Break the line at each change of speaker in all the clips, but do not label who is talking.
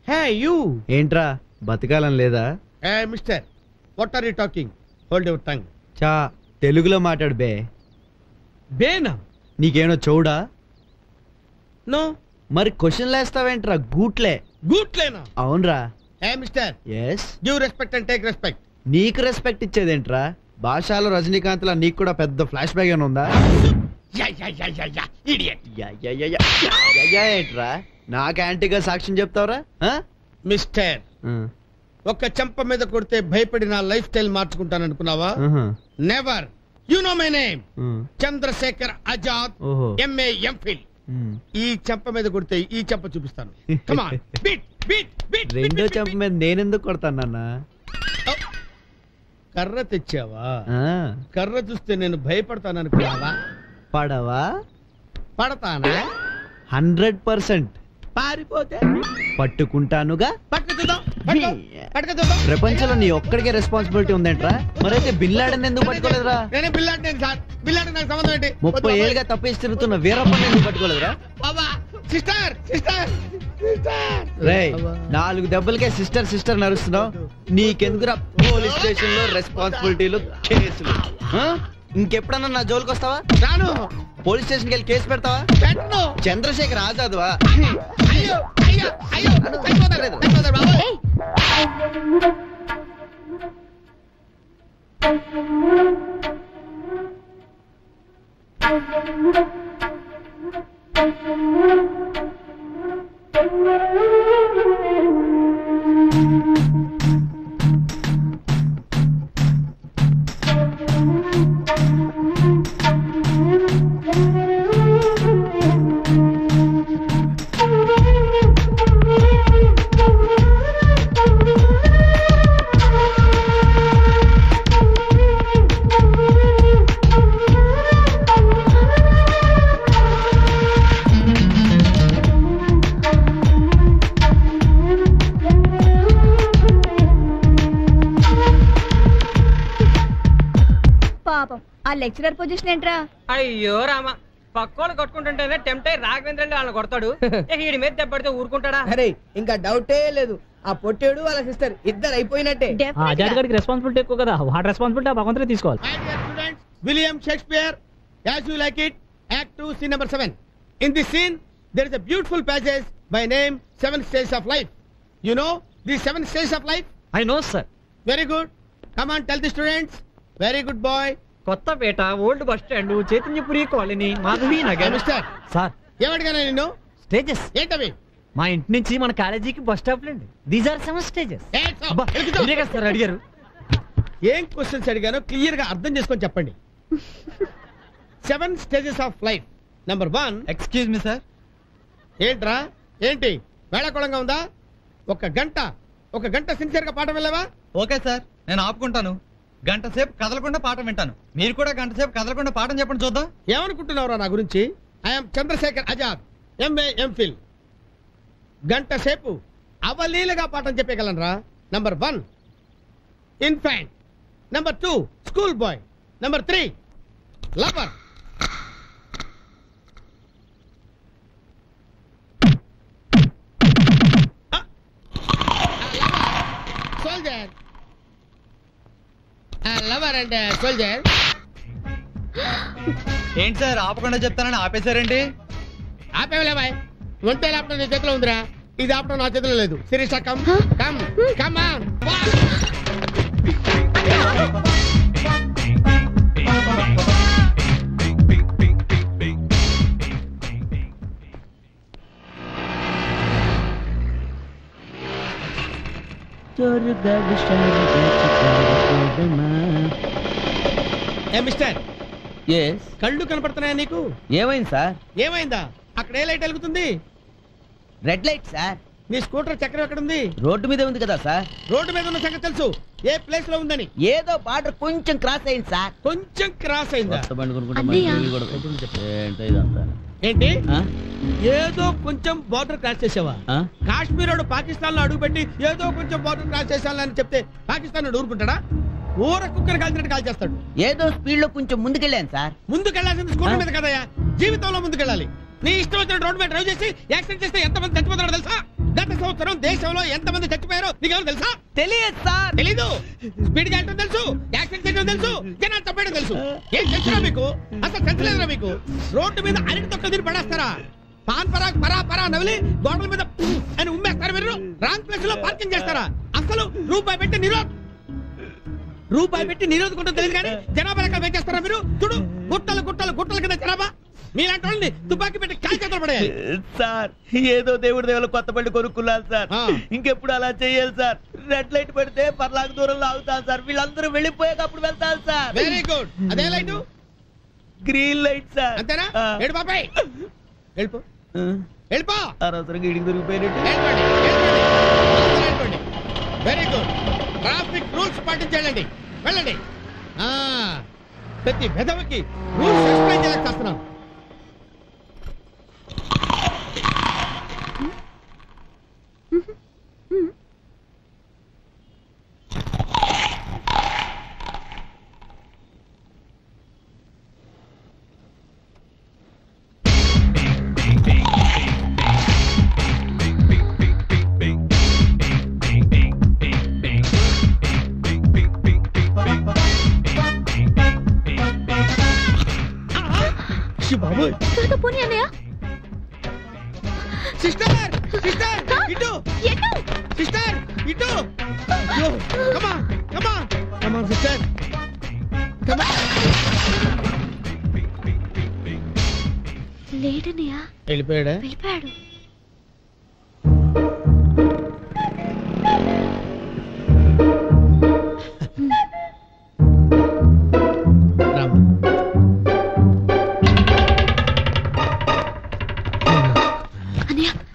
Hey you
ఏంట్రా బతకాలం లేదా?
Hey mister, what are you talking? Hold your tongue.
చా తెలుగులో మాట్లాడు బే.
బేనా?
నీకేమో చౌడా?
నో.
మరి క్వశ్చన్ వేస్తావేంట్రా? గూట్లే.
గూట్లేనా?
అవునరా.
Hey mister,
yes.
Give respect and take respect.
నీకు రెస్పెక్ట్ ఇచ్చేదేంట్రా? భాషలో రజనీకాంత్ లా నీకు కూడా పెద్ద ఫ్లాష్ బ్యాక్ ఏమైనా ఉందా? ఏంట్రా నాకు యాంటీగా సాక్ష్యం చెప్తావరా?
మిస్టర్, ఒక్క చెంప మీద కొడితే భయపడి నా లైఫ్ స్టైల్ మార్చుకుంటాను అనుకున్నావా? Never. You know my name, Chandrasekhar Azad, MA MPhil. ఈ చెంప మీద కొడితే ఈ చెంప చూపిస్తాను. Come on, beat beat beat.
రెండో చెంప మీద నేనెందుకు కొడతాను నాన్న?
కర్ర తెచ్చావా? కర్ర చూస్తే నేను భయపడతాను అనుకున్నావా?
పడవా?
పడతానా?
100%.
పారిపోతే
పట్టుకుంటానుగా.
పట్టుకుతుందా?
ప్రపంచంలో నీ ఒక్కడికే రెస్పాన్సిబిలిటీ ఉందేంట్రా? మరైతే బిన్ లాడెన్ ఎందుకు పట్టుకోలేదురా?
నేనే Bin Laden sir. Bin Laden నాకు సంబంధం ఏంటి?
30 ఏళ్ళుగా తప్పేసి తిరుగుతున్న వీరప్పని ఎందుకు పట్టుకోలేదురా?
బాబా, సిస్టర్ సిస్టర్ సిస్టర్.
రేయ్, 4 దెబ్బలకే సిస్టర్ సిస్టర్ నరుస్తున్నావు. నీకెందుకురా పోలీస్ స్టేషన్ లో రెస్పాన్సిబిలిటీలు, కేసులు? ఇంకెప్పుడన్నా నా జోలికి వస్తావా?
రాను.
పోలీస్ స్టేషన్కి వెళ్ళి కేసు పెడతావా?
పెట్టను.
చంద్రశేఖర్ ఆజాద్వా?
అయ్యో అయ్యో అయ్యో, బాబా.
లెక్చరర్ పొజిషన్ ఏంట్రా?
అయ్యో రామ, పక్కోళ్ళు కొట్టుకుంటుంటేనే టెంప్ట్ అయ్యి రాఘవేంద్ర వాళ్ళని కొడతాడు. వీడి మీద దెబ్బడితే ఊరుకుంటాడా?
అరే ఇంకా డౌటే లేదు, ఆ పొట్టేడు వాళ్ళ సిస్టర్ ఇద్దరు అయిపోయినట్టే.
ఆజాద్గాడికి రెస్పాన్సిబిలిటీ ఎక్కువ కదా, వాటి రెస్పాన్సిబిలిటీ భగవంతుడే తీసుకోవాలి.
William Shakespeare, as you like it, Act 2, Scene number 7. In this scene, there is a beautiful passage by name 7 Stages of Life. You know the 7 Stages of Life?
I know, sir.
Very good. Come on, tell the students. Very good boy.
Kothapet, old bus stand, Chaitanyapuri colony, Madhavi Nagar.
Mister
sir,
ఏమడిగానా నిన్ను?
Stages
ఏంటవి?
మా ఇంటి నుంచి మన కాలేజీకి bus stop లేండి. These are 7 stages. Sir అడిగారు.
ఏం క్వశ్చన్స్ అడిగానో క్లియర్ గా అర్థం చేసుకొని చెప్పండి. 7 Stages of Life. Number 1.
Excuse me sir.
ఏంట్రా ఏంటి వేళాకోళంగా ఉందా? ఒక గంట సిన్సియర్ గా పాఠం వెళ్ళావా?
ఓకే సార్, నేను ఆపుకుంటాను. గంట సేపు కదలకుండా పాఠం వింటాను. మీరు కూడా గంట సేపు కదలకుండా పాఠం చెప్పండి చూద్దాం.
ఏమనుకుంటున్నావురా నా గురించి? I'm Chandrasekhar Azad, MA MPhil. గంట సేపు అవలీలగా పాఠం చెప్పగలనరా? Number 1 infant, number 2 school boy, number 3 lover. Soldier, lover and soldier.
ఏంటి సార్ ఆపకుండా చెప్తానని ఆపేశారండి?
ఆపేవలేవా? ఒంటే లాపటం నీ చేతిలో ఉందిరా, ఇది ఆపటం నా చేతిలో లేదు. Sirisha come come come on. Mister, కళ్ళు కనపడుతున్నాయా నీకు?
ఏమైంది సార్?
ఏమైందా? అక్కడ ఏ లైట్ వెలుగుతుంది?
Red light sir.
నీ స్కూటర్ చక్రం ఎక్కడ ఉంది?
రోడ్డు మీద ఉంది కదా సార్.
రోడ్డు మీద ఉన్న సంగతి తెలుసు, ఏ ప్లేస్ లో ఉందని?
ఏదో బార్డర్ కొంచెం క్రాస్ అయింది సార్.
కొంచెం క్రాస్ అయిందా?
ఏంటి?
ఏదో కొంచెం బార్డర్ క్రాస్ చేసావా? కాశ్మీర్ వాడు పాకిస్తాన్ లో అడుగుపెట్టి ఏదో కొంచెం బార్డర్ క్రాస్ చేసాలని చెప్తే పాకిస్తాన్ ఊరుకుంటాడా? ఊర కుక్కర్ కాల్చినట్టు కాల్ చేస్తాడు.
ఏదో స్పీడ్ లో కొంచెం ముందుకెళ్ళాను సార్.
ముందుకెళ్లాల్సింది స్కూటర్ మీద కదయా, జీవితంలో ముందుకెళ్ళాలి. నీ ఇష్టం వచ్చిన రోడ్డు మీద డ్రైవ్ చేసి యాక్సిడెంట్ చేస్తే ఎంతమంది చచ్చిపోతారో తెలుసా? దట్ ఇస్ హౌ సంవత్సరం దేశంలో ఎంతమంది చచ్చిపోయారో నీకేమో తెలుసా?
తెలియదు సార్.
తెలీదు. స్పీడ్ గా వెళ్ళడం తెలుసు, యాక్సిడెంట్ చేయడం తెలుసు, జనాలు చంపేయడం తెలుసు. ఏం తెలుసురా మీకు? అసలు తెలుసులేదురా మీకు? రోడ్డు మీద అరటి తొక్కలు తిని పడేస్తారా? పాన్ పరాగ్ పరా పరా నవిలి గోడల మీద అని ఉమ్మేస్తారా మీరు? రాంగ్ ప్లేస్ లో పార్కింగ్ చేస్తారా? అసలు రూపాయి పెట్టి నిరోధకుంటూ తెలియదు కానీ జనాభా లెక్క వేచేస్తారా మీరు? చూడు, గుట్టలు గుట్టలు గుట్టల కింద జనాభా. మీలాంటి వాళ్ళని తుపాకీ పెట్టి కాల్ చేతులు పడేయాలి.
సార్ ఏదో దేవుడి దేవుళ్ళు కొత్త బండి కొనుక్కున్నారు సార్. ఇంకెప్పుడు అలా చేయాలి సార్. రెడ్ లైట్ పెడితే పర్లాకు దూరంలో ఆగుతాను సార్. వీళ్ళందరూ వెళ్ళిపోయాక అప్పుడు వెళ్తాను సార్.
Very good. అదే లైట్?
Green light sir.
అంతేనా? ఏడు బాబాయ్ వెళ్ళిపో, వెళ్ళిపో.
అనవసరంగా ఇడికి దొరికిపోయినట్టు.
Very good. ట్రాఫిక్ రూల్స్ పాటించండి. వెళ్ళండి. ప్రతి పెదవికి రూల్స్ ఎక్స్ప్లెయిన్ చేయలేక చేస్తున్నాను.
త్వరగా పోనీ అన్నయ్య.
సిస్టర్ సిస్టర్ ఇటు, సిస్టర్ ఇటు. Come on come on come on sister come on.
లేడన్నయ్య.
వెళ్ళిపోయాడా?
వెళ్ళిపోయాడు.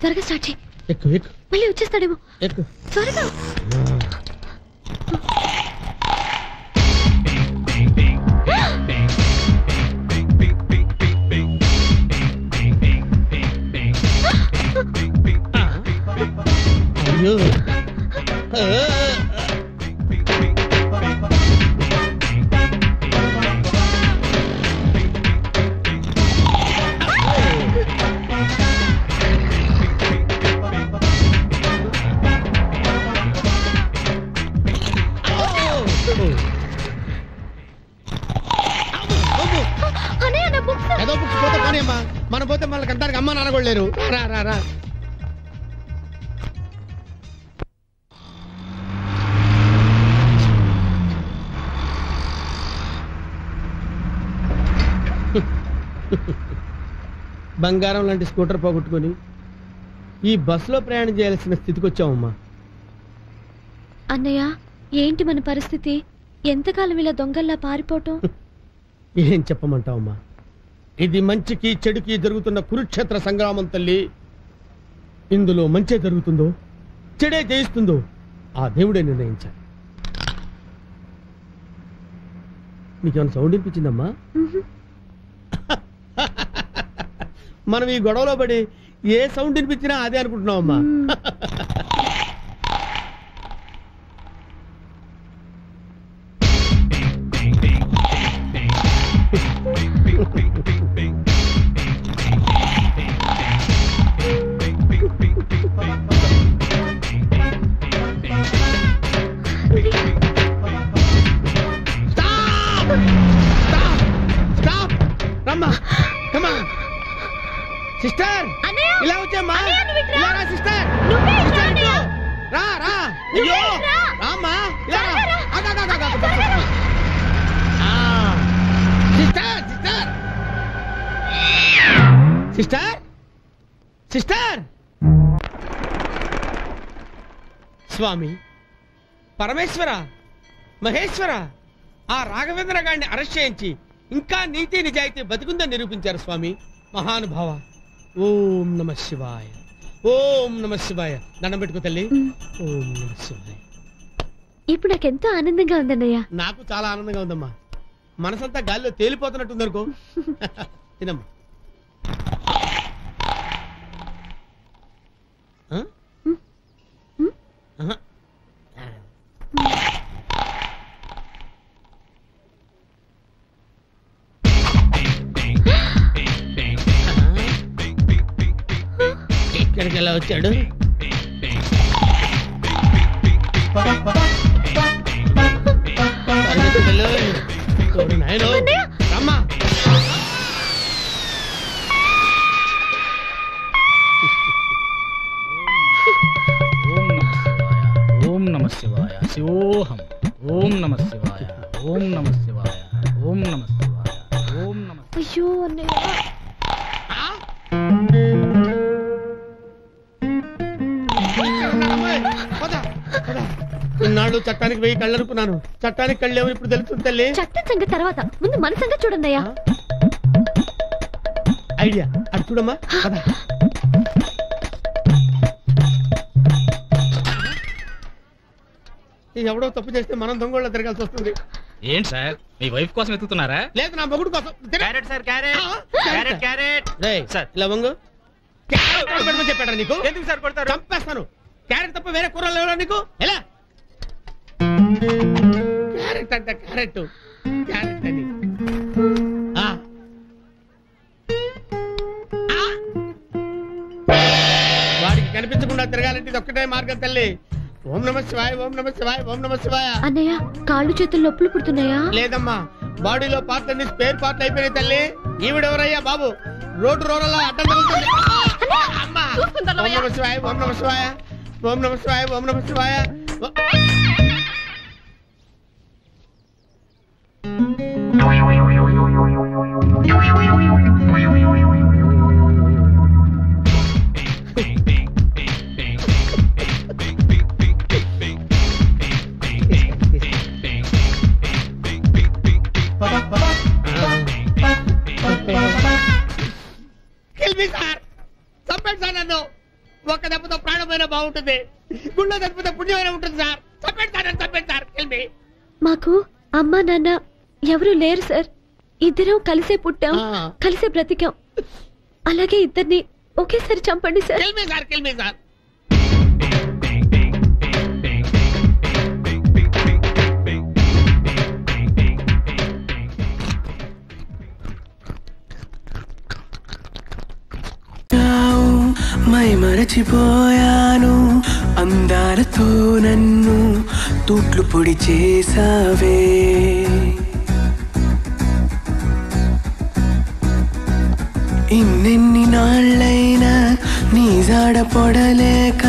త్వరగా స్టార్ట్ చేయి.
ఎక్కు ఎక్కు.
మళ్ళీ వచ్చేస్తాడేమో.
ఎక్కు
త్వరగా.
అయ్యో. ఏదో బుక్స్ పోతే పోనీ అమ్మా. మనం పోతే మళ్ళీ కంటానికి అమ్మ నాన్న కూడా లేరు. రా రా రా. బంగారం లాంటి స్కూటర్ పోగొట్టుకొని ఈ బస్సులో ప్రయాణం చేయాల్సిన స్థితికి వచ్చామమ్మా.
అన్నయ్య, ఏంటి మన పరిస్థితి? ఎంతకాలం ఇలా దొంగల్లా పారిపోవటం?
ఏం చెప్పమంటావమ్మా? ఇది మంచికి చెడుకి జరుగుతున్న కురుక్షేత్ర సంగ్రామం తల్లి. ఇందులో మంచే జరుగుతుందో చెడే జయిస్తుందో ఆ దేవుడే నిర్ణయించాలి. నీకేమైనా సౌండ్ వినిపించిందమ్మా? మనం ఈ గొడవలో పడి ఏ సౌండ్ వినిపించినా అదే అనుకుంటున్నావమ్మా. సిస్టర్ ఇలా వచ్చామ్మా. ఇలా రా సిస్టర్. రా రా. అయ్యో రామ్మా. ఇలా రా. Sister sister sister sister. స్వామి పరమేశ్వర మహేశ్వర, ఆ రాఘవేంద్ర గారిని అరెస్ట్ చేయించి ఇంకా నీతి నిజాయితీ బతికుందని నిరూపించారు స్వామి. మహానుభావ. ఓం నమ శివాయ. ఓం నమ శివాయ. దండం పెట్టుకో తల్లి. ఓం నమ శివాయ.
ఇప్పుడు నాకెంతో ఆనందంగా ఉందన్నయ్య.
నాకు చాలా ఆనందంగా ఉందమ్మా. మనసంతా గాలిలో తేలిపోతున్నట్టుంది అనుకో. తినమ్మా. ఇక్కడికి ఎలా వచ్చాడు? రమ్మా.
ఓం నమ శివాయ శివోహం. ఓం నమ శివాయ. ఓం నమ శివాయ. ఓం నమ శివాయ. ఓం నమ.
అయ్యో అన్నయ్య.
ఇన్నాళ్ళు చట్టానికి వెయ్యి కళ్ళనుకున్నాను. చట్టానికి కళ్ళేమో ఇప్పుడు తెలుస్తుంది తల్లి.
చట్టం సంగతి తర్వాత, ముందు మన సంగతి చూడండి అయ్యా.
ఐడియా అది చూడమ్మా. ఎవడో తప్పు చేస్తే మనం దొంగోళ్ళ తిరగాల్సి వస్తుంది.
ఏంటి సార్, మీ వైఫ్ కోసం వెతుకుతున్నారా?
లేదు, నా మొగుడు కోసం.
Carrot sir, carrot. Carrot carrot
sir ఇలా వంగు. క్యారెట్ చెప్పాడా నీకు?
ఎందుకు సార్ కొడతారు?
చంపేస్తాను. క్యారెట్ తప్ప వేరే కూరలు లేవా నీకు? ఎలా? క్యారెట్ అంటే క్యారెట్ క్యారెట్ అని వాడికి కనిపించకుండా తిరగాలంటే ఇది ఒక్కటే మార్గం తల్లి. ఓం నమ శివాయ. ఓం నమ శివాయ. ఓం నమ శివాయ.
అన్నయ్య, కాళ్ళు చేతులు నొప్పులు పుడుతున్నాయా?
లేదమ్మా, బాడీలో పార్ట్లన్నీ స్పేర్ పార్ట్లు అయిపోయినాయి తల్లి. ఈవిడెవరయ్యా బాబు? రోడ్డు రోడ్లా అడ్డం తగులుతుంది. ఓం నమ శివాయ. ఓం నమ శివాయ. ఓం నమ శివాయ. ఓం నమ శివాయ. చంపండి సార్ నన్ను. ఒక్క దెబ్బతో ప్రాణమైనా బాగుంటుంది, గుళ్ళో దెబ్బతో పుణ్యమైనా ఉంటుంది సార్. చంపండి సార్, చంపండి సార్. కిల్మి.
మాకు అమ్మా నాన్న ఎవరు లేరు సార్. ఇద్దరం కలిసే పుట్టాం, కలిసే బ్రతికాం. అలాగే ఇద్దరిని ఒకేసారి చంపండి sir.
Kill me sir, kill me sir.
మై మరచిపోయాను, అందాలతో నన్ను తూట్లు పొడి చేసావే. ఇన్నెన్ని నాళ్ళైనా నీ జాడ పొడలేక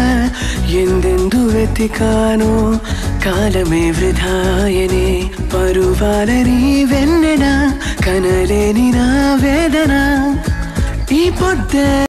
ఎందెందు వెతికానో, కాలమే వృధాయనే. పరువాలని వెన్నెన కనలేని నా వేదన ఈ పొద్దే